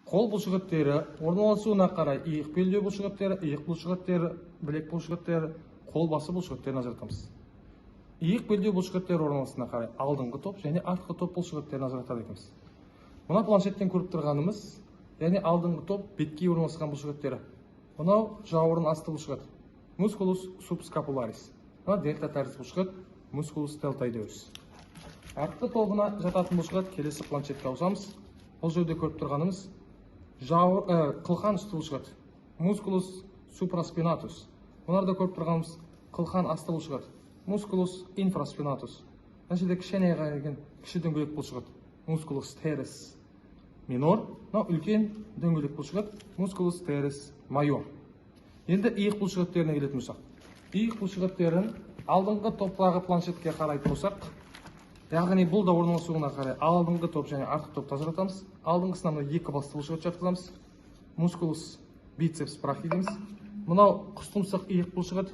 Қол бұлшықеттері орналасуына қарай иық белдеу бұлшықеттері, иық бұлшықеттері, білек бұлшықеттері, қол басы бұлшықеттерін ажыратамыз. Иық белдеу бұлшықеттері орналасуына қарай алдыңғы топ және артқы топ бұлшықеттерін ажыратады екенбіз. Мына планшеттен көріп тұрғанымыз, яғни алдыңғы топ бетке орналасқан бұлшықеттері. Мынау жауырын асты бұлшықет, мускулус субскапуларис. Мына дельта тәрізді бұлшықет, мускулус делтоидеус. Артқы тобына жататын бұлшықет келесі планшетке ауысамыз. Бұл жерде көріп тұрғанымыз қылқан үсті бұлшықет, мускулус супраспинатус. Мұнарда көріп тұрғанымыз қылқан асты бұлшықет, мускулус инфраспинатус. Мына жерде кішкене келген кіші дөңгелек бұлшықет, мускулус терес минор. Мынау үлкен дөңгелек бұлшықет, мускулус терес майор. Енді иық бұлшықеттеріне келетін болсақ, иық бұлшықеттерін алдыңғы топтағы планшетке қарайтын болсақ, яғни бұл да орналасуына қарай алдыңғы топ және артқы топты ажыратамыз. Алдыңғысына мына екі басты бұлшықет жатқызамыз. Мускулус бицепс брахи дейміз. Мынау құстұмсық иық бұлшықет,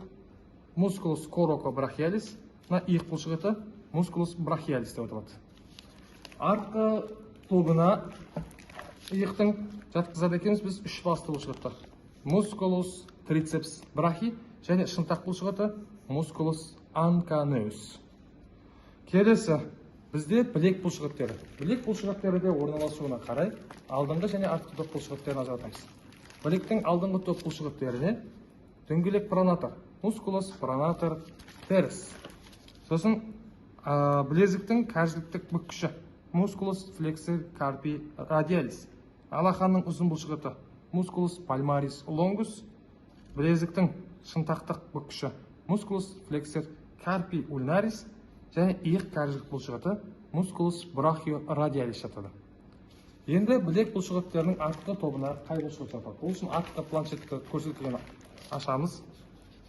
мускулус корокобрахиалис. Мына иық бұлшықеті мускулус брахиалис деп аталады. Артқы тобына иықтың жатқызады екенбіз біз үш басты бұлшықеттер. Мускулус трицепс брахи және шынтақ бұлшықеті мускулус анканеус. Келесі бізде білек бұлшықеттері. Білек бұлшықеттері де орналасуына қарай алдыңғы және артқы топ бұлшықеттерін ажыратамыз. Білектің алдыңғы топ бұлшықеттеріне дөңгелек пронатор, мускулус пронатор терес. Сосын білезіктің кәржіліктік бүккіші, мускулус флексор карпи радиалис. Алақанның ұзын бұлшықеті, мускулус пальмарис лонгус. Білезіктің шынтақтық бүккіші, мускулус флексор карпи ульнарис. Және иық кәржілік бұлшықеті мускулус брахио радиалис жатады. Енді білек бұлшықеттерінің артқы тобына қай бұлшықет жатады? Ол үшін артқы планшетті көрсетілген ашамыз.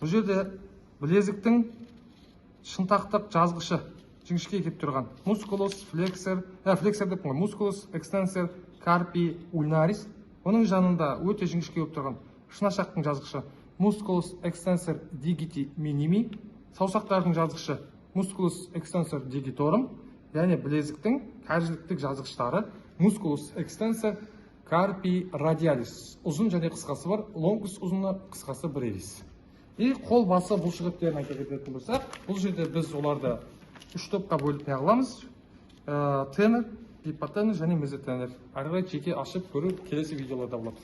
Бұл жерде білезіктің шынтақтық жазғышы жіңішке келіп тұрған мускулус мускулус экстенсор карпи ульнарис. Оның жанында өте жіңішке келіп тұрған шынашақтың жазғышы мускулус экстенсор дигити миними. Саусақтардың жазғышы мускулус экстенсор дигиторум, яғни білезіктің кәржіліктік жазғыштары мускулус экстенсор карпи радиалис. Ұзын және қысқасы бар, лонгус ұзыны, қысқасы бревис. Қол басы бұлшықеттерін айта кететін болсақ, бұл жерде біз оларды үш топқа бөліп аламыз. Тенер, гипотенер және мезотенер. Ары қарай жеке ашып көру келесі видеоларда болады.